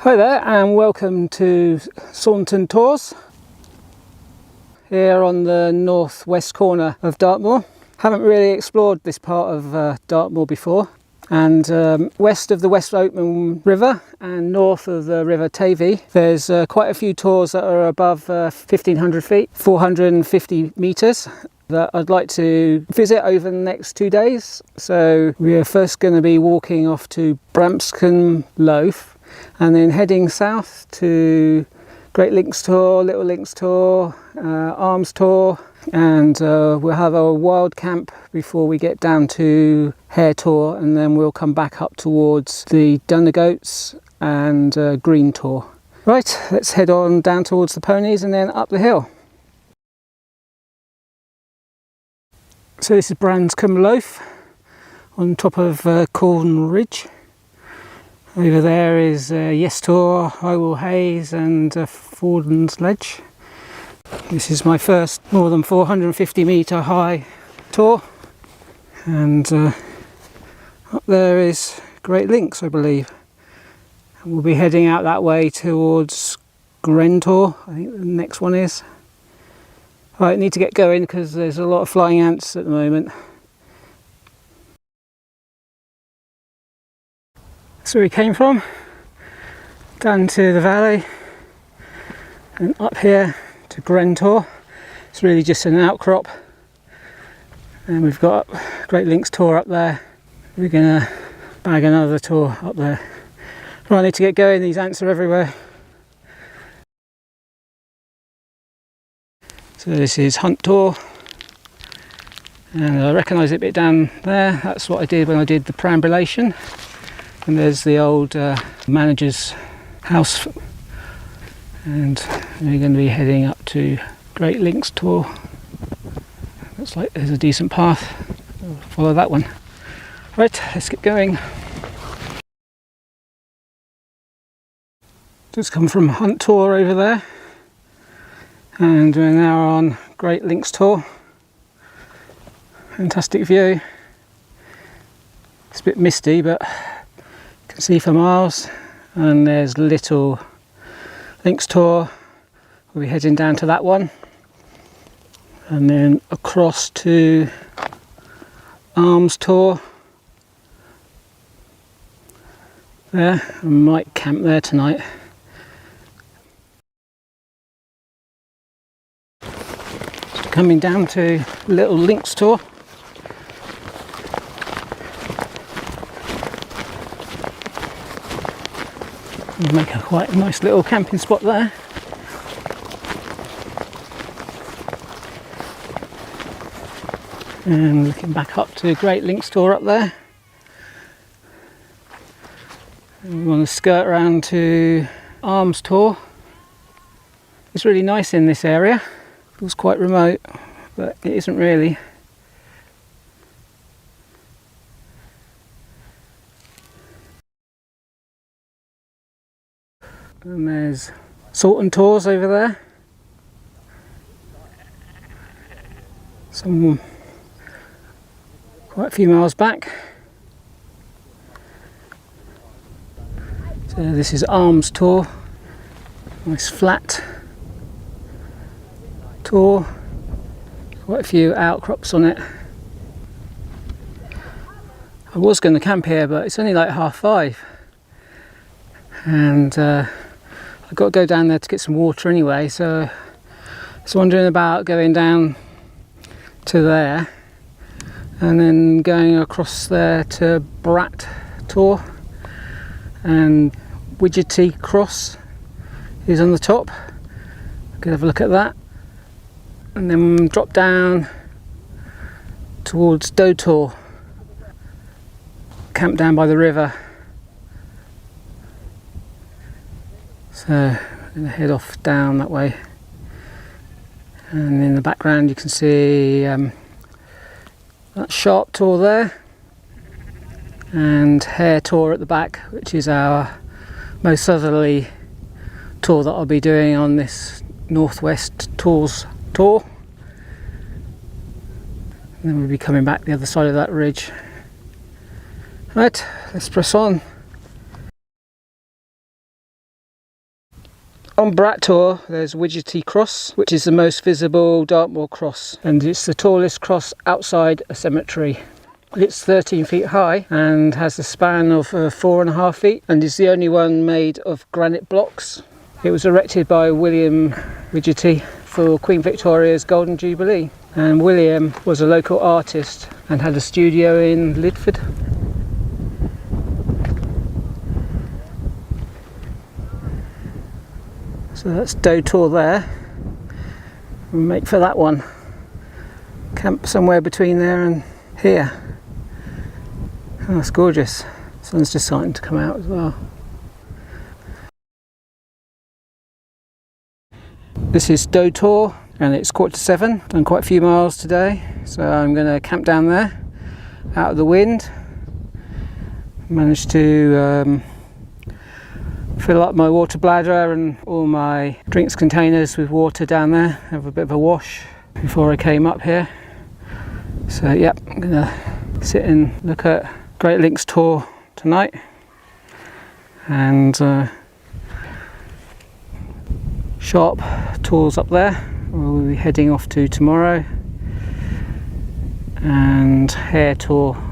Hi there and welcome to Sourton Tors here on the northwest corner of Dartmoor. Haven't really explored this part of Dartmoor before, and west of the West Okement River and north of the River Tavy there's quite a few tors that are above 1500 feet, 450 metres, that I'd like to visit over the next 2 days. So we're first going to be walking off to Branscombe, Loaf, and then heading south to Great Links Tor, Little Links Tor, Tor, and we'll have a wild camp before we get down to Hare Tor, and then we'll come back up towards the Dunna Goats and Gren Tor. Right, let's head on down towards the ponies and then up the hill. So this is Branscombe Loaf on top of Corn Ridge. Over there is Yes Tor, Howell Hayes and Forden's Ledge. This is my first more than 450 metre high tour, and up there is Great Links, I believe. And we'll be heading out that way towards Gren Tor, I think the next one is. Right, need to get going because there's a lot of flying ants at the moment. That's where we came from, down to the valley and up here to Gren Tor. It's really just an outcrop, and we've got Great Links Tor up there. We're gonna bag another tour up there. Right, I need to get going, these ants are everywhere. So this is Hunt Tor, and I recognise it a bit down there. That's what I did when I did the perambulation. And there's the old manager's house, and we're going to be heading up to Great Links Tor. Looks like there's a decent path. We'll follow that one. Right, let's get going. Just come from Hunt Tor over there, and we're now on Great Links Tor. Fantastic view. It's a bit misty, but can see for miles. And there's Little Links Tor. We'll be heading down to that one, and then across to Tor. There, I might camp there tonight. So coming down to Little Links Tor. Make a quite nice little camping spot there. And looking back up to Great Links Tor up there. And we want to skirt around to Tor. It's really nice in this area. It feels quite remote, but it isn't really. And there's Sourton Tors over there. Some quite a few miles back. So this is Tor, nice flat tor, quite a few outcrops on it. I was going to camp here, but it's only like 5:30, and I've got to go down there to get some water anyway, so I was wondering about going down to there and then going across there to Brat Tor, and Widgery Cross is on the top. Could have a look at that, and then drop down towards Doe Tor, camp down by the river. So I'm going to head off down that way, and in the background you can see that Sharp Tor there, and Hare Tor at the back, which is our most southerly tour that I'll be doing on this northwest Tors tour. And then we'll be coming back the other side of that ridge. Right, let's press on. On Brat Tor there's Widgery Cross, which is the most visible Dartmoor cross, and it's the tallest cross outside a cemetery. It's 13 feet high and has a span of 4.5 feet, and is the only one made of granite blocks. It was erected by William Widgery for Queen Victoria's Golden Jubilee, and William was a local artist and had a studio in Lidford. So that's Doe Tor there. We'll make for that one. Camp somewhere between there and here. Oh, that's gorgeous. Sun's just starting to come out as well. This is Doe Tor and it's 6:45. Done quite a few miles today, so I'm going to camp down there out of the wind. Managed to fill up my water bladder and all my drinks containers with water down there, have a bit of a wash before I came up here. So yep, I'm gonna sit and look at Great Links Tor tonight, and Sharp Tor's up there, we'll be heading off to tomorrow, and Hare Tor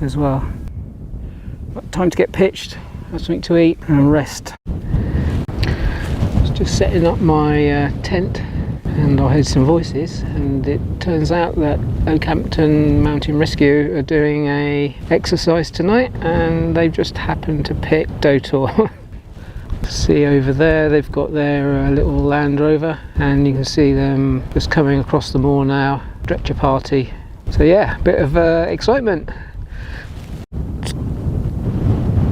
as well. But time to get pitched, have something to eat and rest. Just setting up my tent, and I heard some voices, and it turns out that Okehampton Mountain Rescue are doing a exercise tonight, and they've just happened to pick Doe Tor. See over there, they've got their little Land Rover, and you can see them just coming across the moor now, stretcher party. So yeah, a bit of excitement.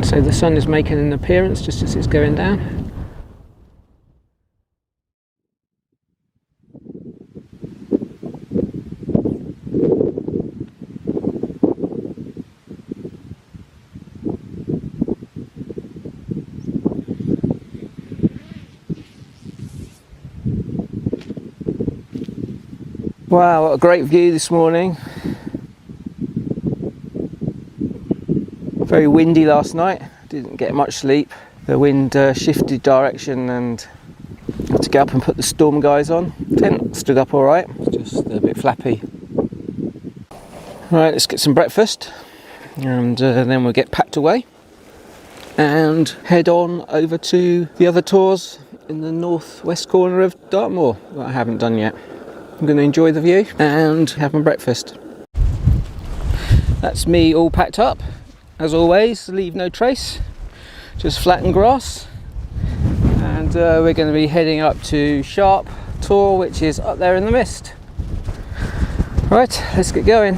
So the sun is making an appearance just as it's going down. Wow, what a great view this morning. Very windy last night, didn't get much sleep. The wind shifted direction and had to get up and put the storm guys on. Tent stood up alright, just a bit flappy. Right, let's get some breakfast, and then we'll get packed away and head on over to the other tours in the northwest corner of Dartmoor that I haven't done yet. I'm going to enjoy the view and have my breakfast. That's me all packed up. As always, leave no trace, just flattened grass. And we're going to be heading up to Sharp Tor, which is up there in the mist. Right, let's get going.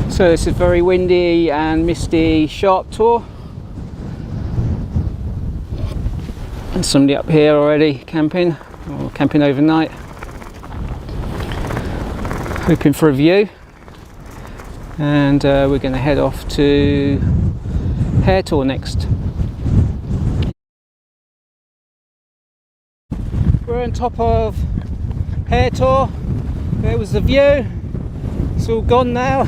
So this is very windy and misty Sharp Tor. And somebody up here already camping, or camping overnight. Hoping for a view. And we're going to head off to Hare Tor next. We're on top of Hare Tor. There was the view. It's all gone now.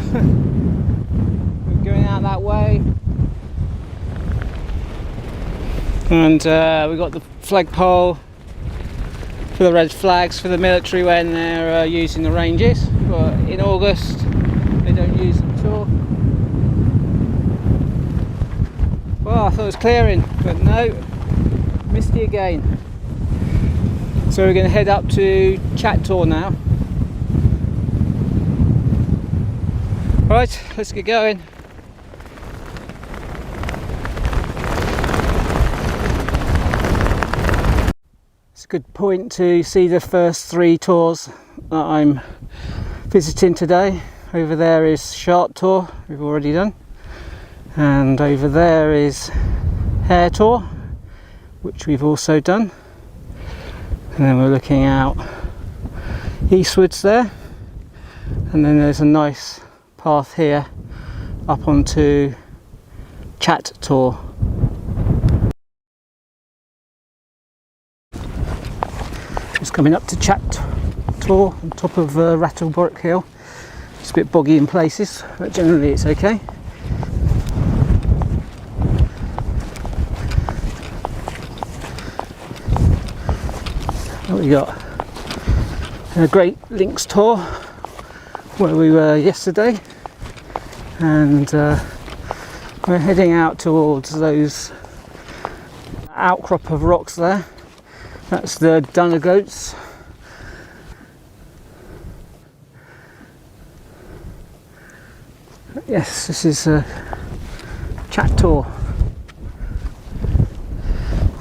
We're going out that way. And we've got the flagpole for the red flags for the military when they're using the ranges, but in August they don't use them at all. Well, I thought it was clearing, but no, misty again. So we're going to head up to Chat Tor now. Right, let's get going. It's a good point to see the first 3 tours that I'm visiting today. Over there is Sharp Tor, we've already done, and over there is Hare Tor, which we've also done. And then we're looking out eastwards there, and then there's a nice path here up onto Chat Tor. Just coming up to Chat Tor on top of Rattleborough Hill. It's a bit boggy in places, but generally it's okay. What we got? A Great Links Tor, where we were yesterday, and we're heading out towards those outcrop of rocks there. That's the Dunna Goats. Yes, this is Chat Tor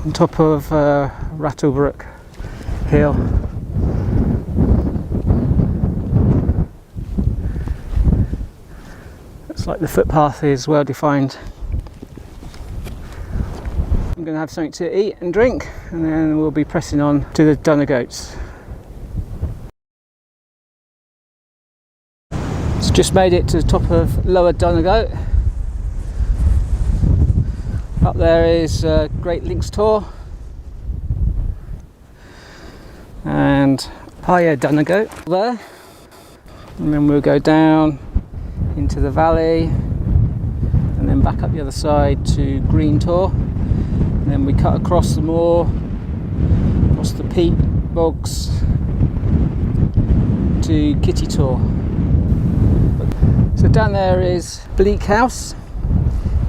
on top of Rattlebrook Hill. Looks like the footpath is well defined. I'm going to have something to eat and drink, and then we'll be pressing on to the Dunna Goats. So just made it to the top of Lower Dunna Goat. Up there is Great Links Tor and Hare Dunna Goat there, and then we'll go down into the valley and then back up the other side to Gren Tor, and then we cut across the moor, across the peat bogs to Chat Tor. So down there is Bleak House.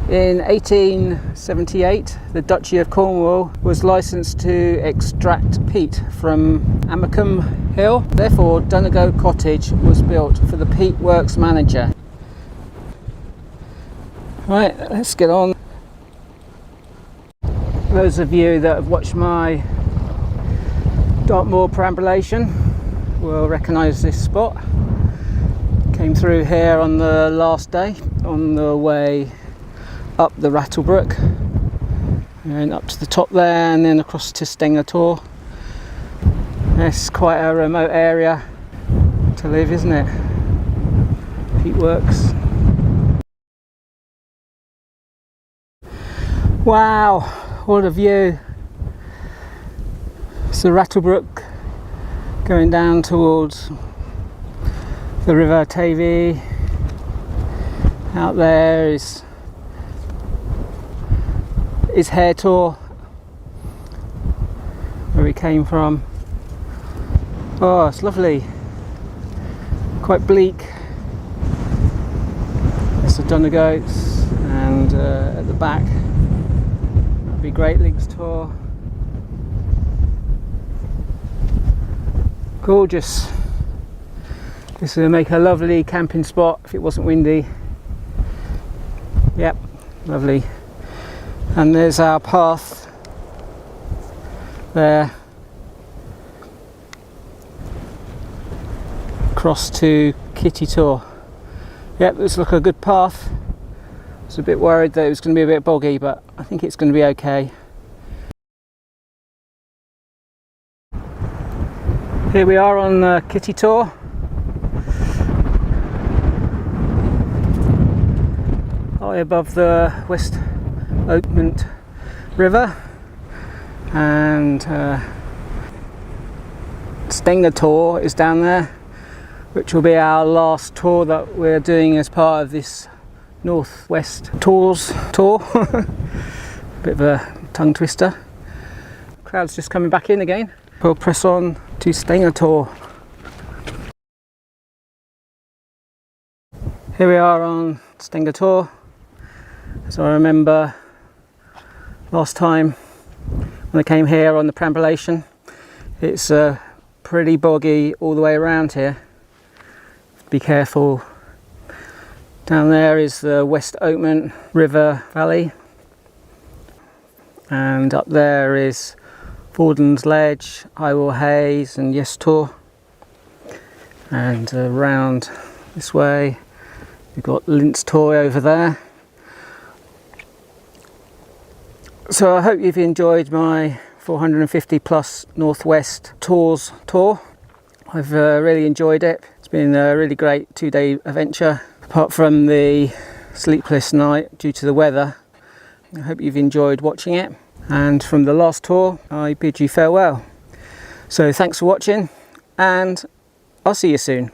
In 1878, the Duchy of Cornwall was licensed to extract peat from Winchcombe Hill. Therefore, Dunna Goat Cottage was built for the peat works manager. Right, let's get on. Those of you that have watched my Dartmoor perambulation will recognise this spot. Came through here on the last day on the way up the Rattlebrook and up to the top there, and then across to Steng-a-tor. It's quite a remote area to live, isn't it? Peat works. Wow, what a view. It's the Rattlebrook going down towards the River Tavy. Out there is Hare Tor, where we came from. Oh, it's lovely. Quite bleak. It's the Dunna Goats, and at the back that'll be Great Links Tor. Gorgeous. This would make a lovely camping spot if it wasn't windy. Yep, lovely. And there's our path there across to Chat Tor. Yep, looks like a good path. I was a bit worried that it was going to be a bit boggy, but I think it's going to be okay. Here we are on Chat Tor. High above the West Okement River, and Steng-a-tor is down there, which will be our last tour that we're doing as part of this Northwest Tors tour. Bit of a tongue twister. Crowd's just coming back in again. We'll press on to Steng-a-tor. Here we are on Steng-a-tor. So I remember last time when I came here on the perambulation, it's pretty boggy all the way around here. Be careful. Down there is the West Okement River Valley, and up there is Forden's Ledge, Highwell Hayes and Yes Tor, and around this way we've got Links Tor over there. So I hope you've enjoyed my 450 plus Northwest Tors tour. I've really enjoyed it. It's been a really great 2-day adventure. Apart from the sleepless night due to the weather, I hope you've enjoyed watching it. And from the last tour, I bid you farewell. So thanks for watching, and I'll see you soon.